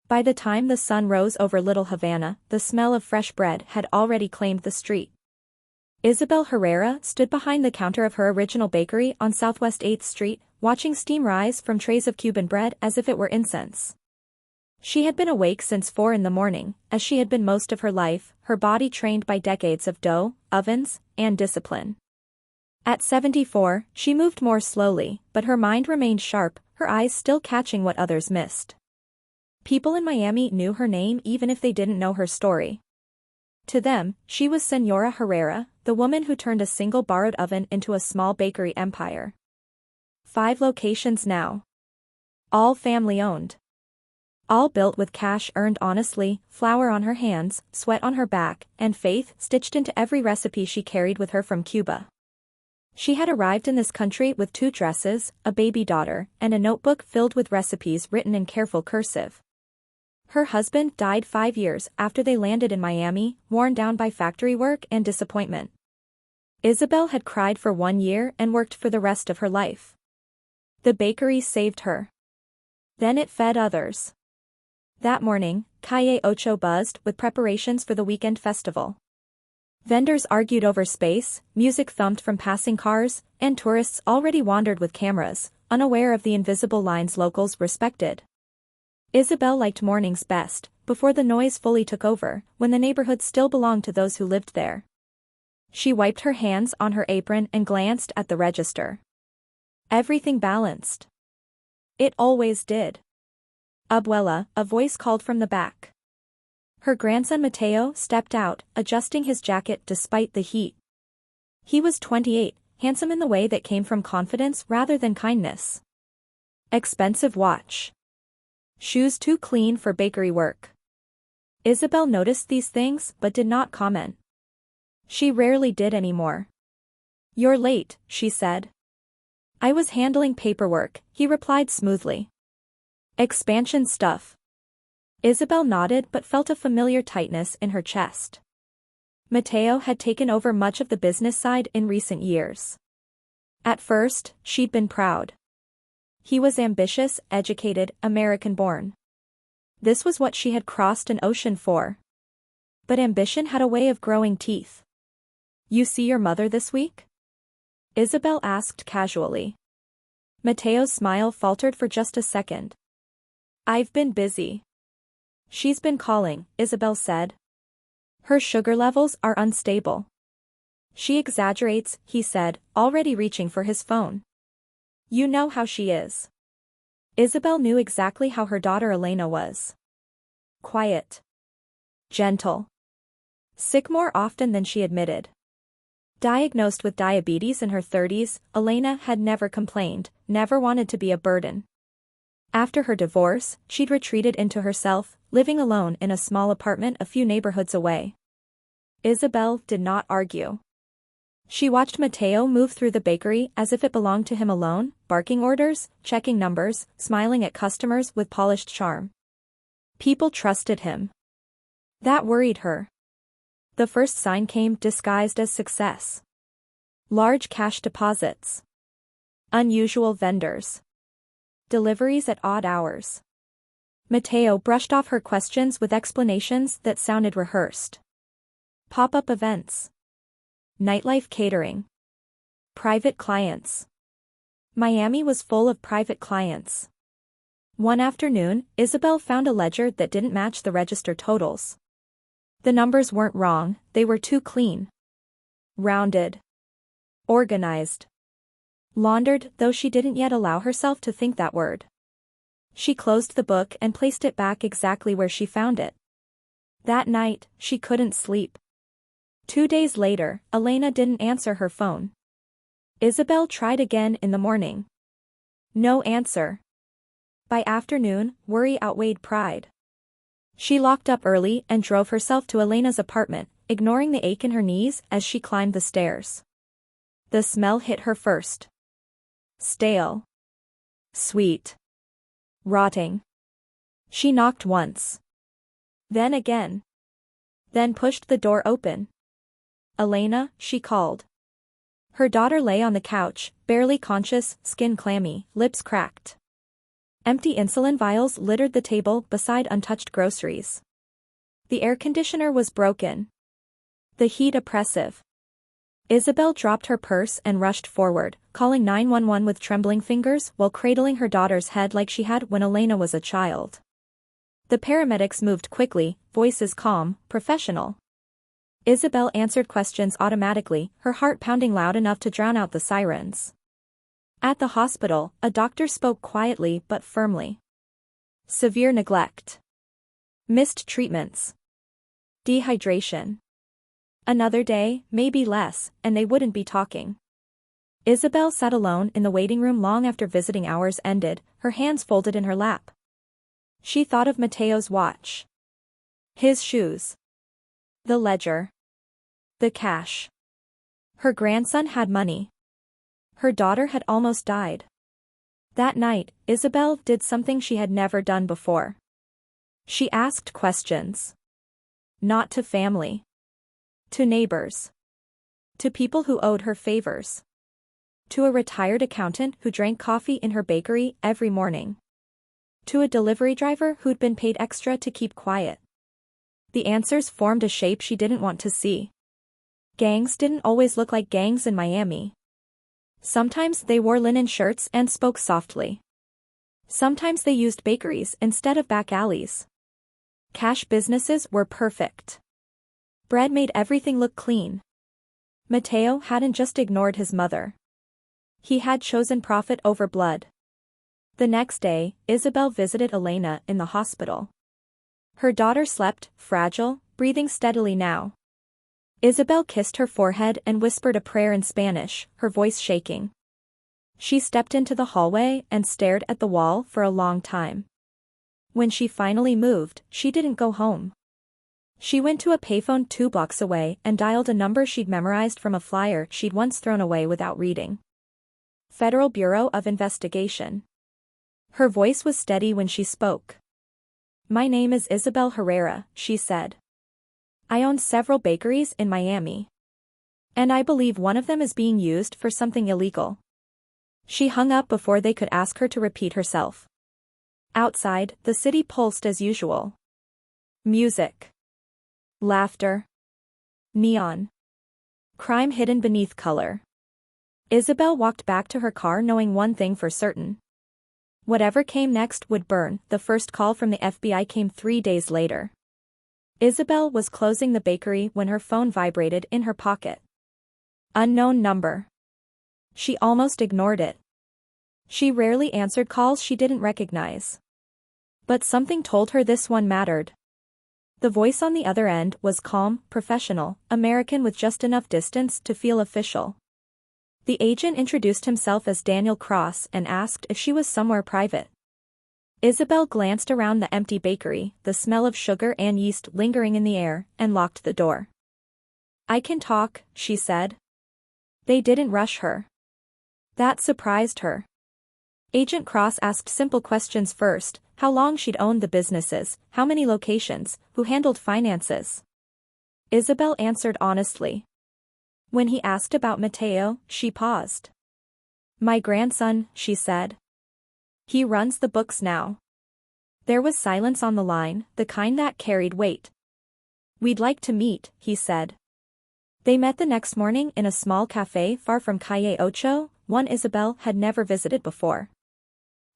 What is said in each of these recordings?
By the time the sun rose over Little Havana, the smell of fresh bread had already claimed the street. Isabel Herrera stood behind the counter of her original bakery on Southwest 8th Street, watching steam rise from trays of Cuban bread as if it were incense. She had been awake since 4 in the morning, as she had been most of her life, her body trained by decades of dough, ovens, and discipline. At 74, she moved more slowly, but her mind remained sharp, her eyes still catching what others missed. People in Miami knew her name even if they didn't know her story. To them, she was Señora Herrera, the woman who turned a single borrowed oven into a small bakery empire. 5 locations now. All family-owned. All built with cash earned honestly, flour on her hands, sweat on her back, and faith stitched into every recipe she carried with her from Cuba. She had arrived in this country with 2 dresses, a baby daughter, and a notebook filled with recipes written in careful cursive. Her husband died 5 years after they landed in Miami, worn down by factory work and disappointment. Isabel had cried for 1 year and worked for the rest of her life. The bakery saved her. Then it fed others. That morning, Calle Ocho buzzed with preparations for the weekend festival. Vendors argued over space, music thumped from passing cars, and tourists already wandered with cameras, unaware of the invisible lines locals respected. Isabel liked mornings best, before the noise fully took over, when the neighborhood still belonged to those who lived there. She wiped her hands on her apron and glanced at the register. Everything balanced. It always did. Abuela, a voice called from the back. Her grandson Mateo stepped out, adjusting his jacket despite the heat. He was 28, handsome in the way that came from confidence rather than kindness. Expensive watch. Shoes too clean for bakery work. Isabel noticed these things but did not comment. She rarely did anymore. "You're late," she said. "I was handling paperwork," he replied smoothly. "Expansion stuff." Isabel nodded but felt a familiar tightness in her chest. Mateo had taken over much of the business side in recent years. At first, she'd been proud. He was ambitious, educated, American-born. This was what she had crossed an ocean for. But ambition had a way of growing teeth. "You see your mother this week?" Isabel asked casually. Mateo's smile faltered for just a second. "I've been busy." "She's been calling," Isabel said. "Her sugar levels are unstable." "She exaggerates," he said, already reaching for his phone. "You know how she is." Isabel knew exactly how her daughter Elena was. Quiet. Gentle. Sick more often than she admitted. Diagnosed with diabetes in her 30s, Elena had never complained, never wanted to be a burden. After her divorce, she'd retreated into herself, living alone in a small apartment a few neighborhoods away. Isabel did not argue. She watched Mateo move through the bakery as if it belonged to him alone, barking orders, checking numbers, smiling at customers with polished charm. People trusted him. That worried her. The first sign came disguised as success. Large cash deposits. Unusual vendors. Deliveries at odd hours. Mateo brushed off her questions with explanations that sounded rehearsed. Pop-up events. Nightlife catering. Private clients. Miami was full of private clients. One afternoon, Isabel found a ledger that didn't match the register totals. The numbers weren't wrong, they were too clean. Rounded. Organized. Laundered, though she didn't yet allow herself to think that word. She closed the book and placed it back exactly where she found it. That night, she couldn't sleep. 2 days later, Elena didn't answer her phone. Isabel tried again in the morning. No answer. By afternoon, worry outweighed pride. She locked up early and drove herself to Elena's apartment, ignoring the ache in her knees as she climbed the stairs. The smell hit her first. Stale. Sweet. Rotting. She knocked once. Then again. Then pushed the door open. "Elena," she called. Her daughter lay on the couch, barely conscious, skin clammy, lips cracked. Empty insulin vials littered the table beside untouched groceries. The air conditioner was broken. The heat oppressive. Isabel dropped her purse and rushed forward, calling 911 with trembling fingers while cradling her daughter's head like she had when Elena was a child. The paramedics moved quickly, voices calm, professional. Isabel answered questions automatically, her heart pounding loud enough to drown out the sirens. At the hospital, a doctor spoke quietly but firmly. Severe neglect. Missed treatments. Dehydration. Another day, maybe less, and they wouldn't be talking. Isabel sat alone in the waiting room long after visiting hours ended, her hands folded in her lap. She thought of Mateo's watch. His shoes. The ledger. The cash. Her grandson had money. Her daughter had almost died. That night, Isabel did something she had never done before. She asked questions. Not to family. To neighbors. To people who owed her favors. To a retired accountant who drank coffee in her bakery every morning. To a delivery driver who'd been paid extra to keep quiet. The answers formed a shape she didn't want to see. Gangs didn't always look like gangs in Miami. Sometimes they wore linen shirts and spoke softly. Sometimes they used bakeries instead of back alleys. Cash businesses were perfect. Bread made everything look clean. Mateo hadn't just ignored his mother. He had chosen profit over blood. The next day, Isabel visited Elena in the hospital. Her daughter slept, fragile, breathing steadily now. Isabel kissed her forehead and whispered a prayer in Spanish, her voice shaking. She stepped into the hallway and stared at the wall for a long time. When she finally moved, she didn't go home. She went to a payphone 2 blocks away and dialed a number she'd memorized from a flyer she'd once thrown away without reading. Federal Bureau of Investigation. Her voice was steady when she spoke. My name is Isabel Herrera, she said. I own several bakeries in Miami. And I believe one of them is being used for something illegal. She hung up before they could ask her to repeat herself. Outside, the city pulsed as usual. Music. Laughter. Neon. Crime hidden beneath color. Isabel walked back to her car knowing one thing for certain. Whatever came next would burn. The first call from the FBI came 3 days later. Isabel was closing the bakery when her phone vibrated in her pocket. Unknown number. She almost ignored it. She rarely answered calls she didn't recognize. But something told her this one mattered. The voice on the other end was calm, professional, American with just enough distance to feel official. The agent introduced himself as Daniel Cross and asked if she was somewhere private. Isabel glanced around the empty bakery, the smell of sugar and yeast lingering in the air, and locked the door. I can talk, she said. They didn't rush her. That surprised her. Agent Cross asked simple questions first, how long she'd owned the businesses, how many locations, who handled finances. Isabel answered honestly. When he asked about Mateo, she paused. My grandson, she said. He runs the books now. There was silence on the line, the kind that carried weight. We'd like to meet, he said. They met the next morning in a small cafe far from Calle Ocho, one Isabel had never visited before.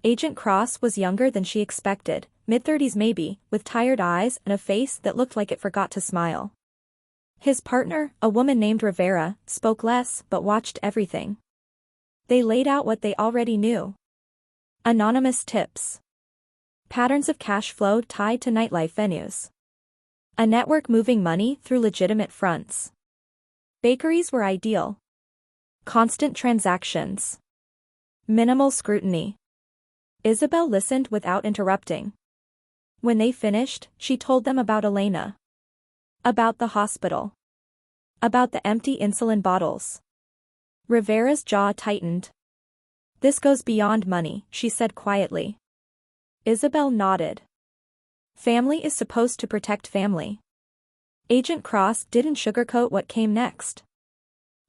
Agent Cross was younger than she expected, mid-30s maybe, with tired eyes and a face that looked like it forgot to smile. His partner, a woman named Rivera, spoke less but watched everything. They laid out what they already knew. Anonymous tips. Patterns of cash flow tied to nightlife venues. A network moving money through legitimate fronts. Bakeries were ideal. Constant transactions. Minimal scrutiny. Isabel listened without interrupting. When they finished, she told them about Elena. About the hospital. About the empty insulin bottles. Rivera's jaw tightened. This goes beyond money, she said quietly. Isabel nodded. Family is supposed to protect family. Agent Cross didn't sugarcoat what came next.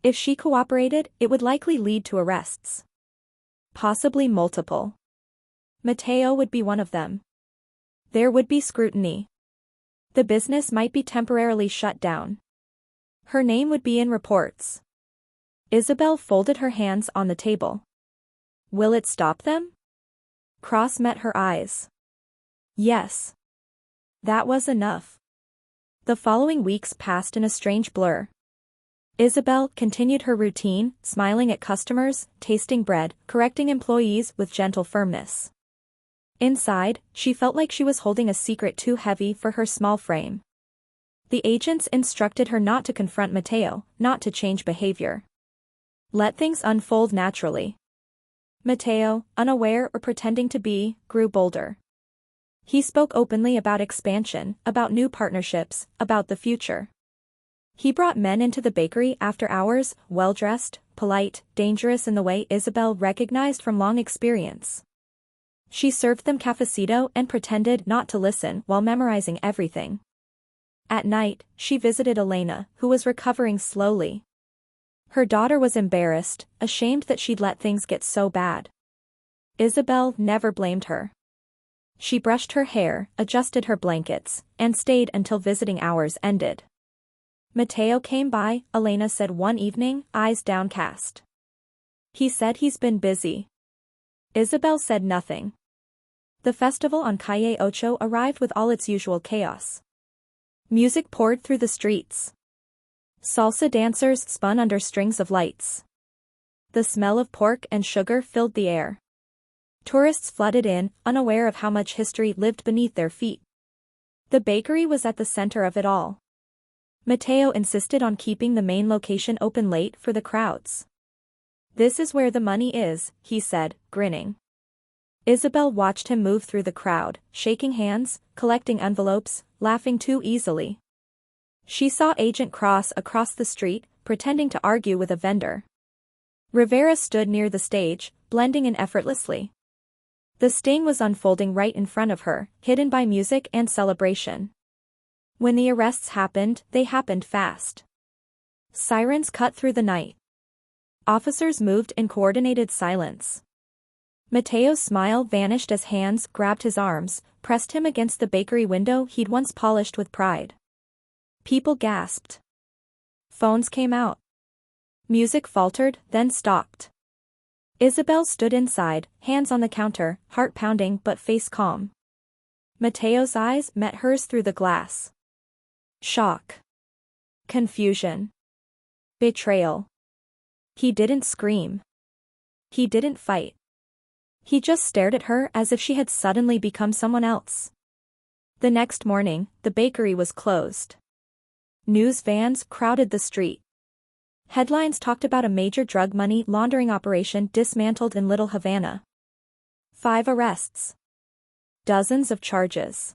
If she cooperated, it would likely lead to arrests. Possibly multiple. Mateo would be one of them. There would be scrutiny. The business might be temporarily shut down. Her name would be in reports. Isabel folded her hands on the table. Will it stop them? Cross met her eyes. Yes. That was enough. The following weeks passed in a strange blur. Isabel continued her routine, smiling at customers, tasting bread, correcting employees with gentle firmness. Inside, she felt like she was holding a secret too heavy for her small frame. The agents instructed her not to confront Mateo, not to change behavior. Let things unfold naturally. Mateo, unaware or pretending to be, grew bolder. He spoke openly about expansion, about new partnerships, about the future. He brought men into the bakery after hours, well-dressed, polite, dangerous in the way Isabel recognized from long experience. She served them cafecito and pretended not to listen while memorizing everything. At night, she visited Elena, who was recovering slowly. Her daughter was embarrassed, ashamed that she'd let things get so bad. Isabel never blamed her. She brushed her hair, adjusted her blankets, and stayed until visiting hours ended. Mateo came by, Elena said one evening, eyes downcast. He said he's been busy. Isabel said nothing. The festival on Calle Ocho arrived with all its usual chaos. Music poured through the streets. Salsa dancers spun under strings of lights. The smell of pork and sugar filled the air. Tourists flooded in, unaware of how much history lived beneath their feet. The bakery was at the center of it all. Mateo insisted on keeping the main location open late for the crowds. This is where the money is, he said, grinning. Isabel watched him move through the crowd, shaking hands, collecting envelopes, laughing too easily. She saw Agent cross across the street, pretending to argue with a vendor. Rivera stood near the stage, blending in effortlessly. The sting was unfolding right in front of her, hidden by music and celebration. When the arrests happened, they happened fast. Sirens cut through the night. Officers moved in coordinated silence. Mateo's smile vanished as hands grabbed his arms, pressed him against the bakery window he'd once polished with pride. People gasped. Phones came out. Music faltered, then stopped. Isabel stood inside, hands on the counter, heart pounding but face calm. Mateo's eyes met hers through the glass. Shock. Confusion. Betrayal. He didn't scream. He didn't fight. He just stared at her as if she had suddenly become someone else. The next morning, the bakery was closed. News vans crowded the street. Headlines talked about a major drug money laundering operation dismantled in Little Havana. 5 arrests. Dozens of charges.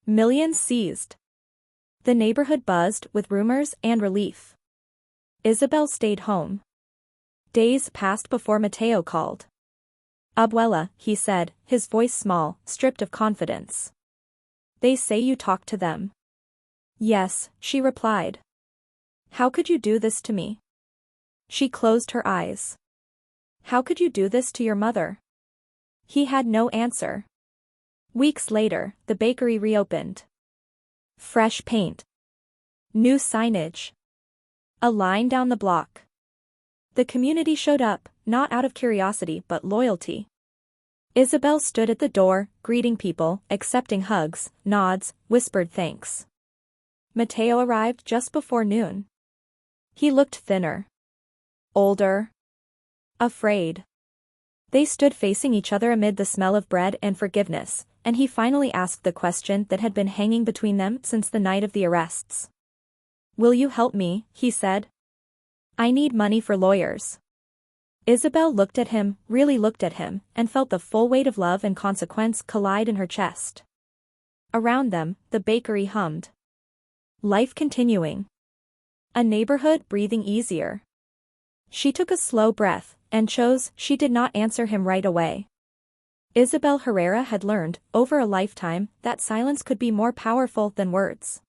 Millions seized. The neighborhood buzzed with rumors and relief. Isabel stayed home. Days passed before Mateo called. Abuela, he said, his voice small, stripped of confidence. They say you talked to them. Yes, she replied. How could you do this to me? She closed her eyes. How could you do this to your mother? He had no answer. Weeks later, the bakery reopened. Fresh paint. New signage. A line down the block. The community showed up, not out of curiosity but loyalty. Isabel stood at the door, greeting people, accepting hugs, nods, whispered thanks. Mateo arrived just before noon. He looked thinner. Older. Afraid. They stood facing each other amid the smell of bread and forgiveness, and he finally asked the question that had been hanging between them since the night of the arrests. Will you help me? He said. I need money for lawyers. Isabel looked at him, really looked at him, and felt the full weight of love and consequence collide in her chest. Around them, the bakery hummed. Life continuing. A neighborhood breathing easier. She took a slow breath, and chose she did not answer him right away. Isabel Herrera had learned, over a lifetime, that silence could be more powerful than words.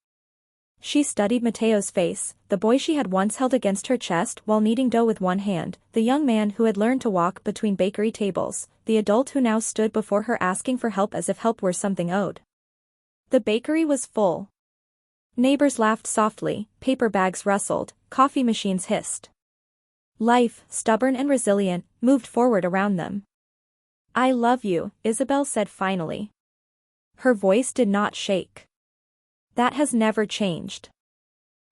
She studied Mateo's face, the boy she had once held against her chest while kneading dough with one hand, the young man who had learned to walk between bakery tables, the adult who now stood before her asking for help as if help were something owed. The bakery was full. Neighbors laughed softly, paper bags rustled, coffee machines hissed. Life, stubborn and resilient, moved forward around them. "I love you," Isabel said finally. Her voice did not shake. "That has never changed."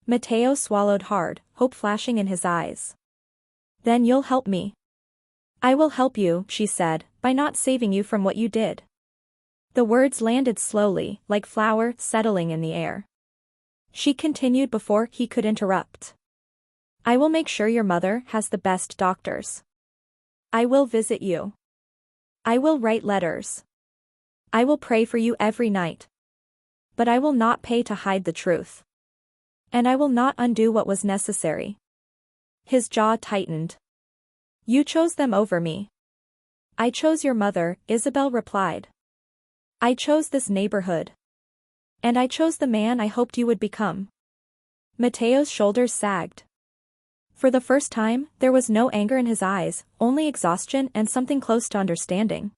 Mateo swallowed hard, hope flashing in his eyes. "Then you'll help me." "I will help you," she said, "by not saving you from what you did." The words landed slowly, like flour settling in the air. She continued before he could interrupt. "I will make sure your mother has the best doctors. I will visit you. I will write letters. I will pray for you every night. But I will not pay to hide the truth. And I will not undo what was necessary." His jaw tightened. "You chose them over me." "I chose your mother," Isabel replied. "I chose this neighborhood. And I chose the man I hoped you would become." Mateo's shoulders sagged. For the first time, there was no anger in his eyes, only exhaustion and something close to understanding.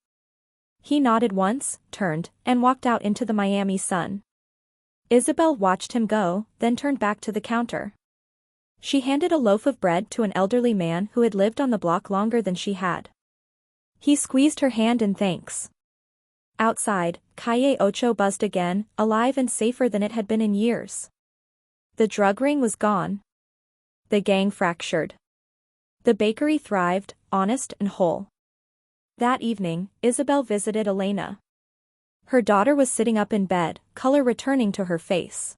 He nodded once, turned, and walked out into the Miami sun. Isabel watched him go, then turned back to the counter. She handed a loaf of bread to an elderly man who had lived on the block longer than she had. He squeezed her hand in thanks. Outside, Calle Ocho buzzed again, alive and safer than it had been in years. The drug ring was gone. The gang fractured. The bakery thrived, honest and whole. That evening, Isabel visited Elena. Her daughter was sitting up in bed, color returning to her face.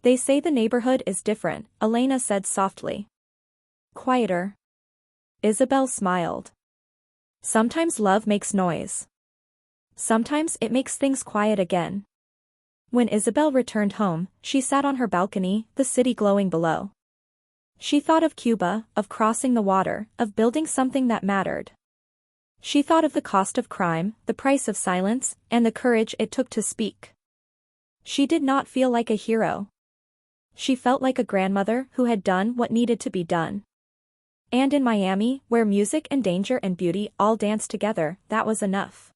"They say the neighborhood is different," Elena said softly. "Quieter." Isabel smiled. "Sometimes love makes noise. Sometimes it makes things quiet again." When Isabel returned home, she sat on her balcony, the city glowing below. She thought of Cuba, of crossing the water, of building something that mattered. She thought of the cost of crime, the price of silence, and the courage it took to speak. She did not feel like a hero. She felt like a grandmother who had done what needed to be done. And in Miami, where music and danger and beauty all danced together, that was enough.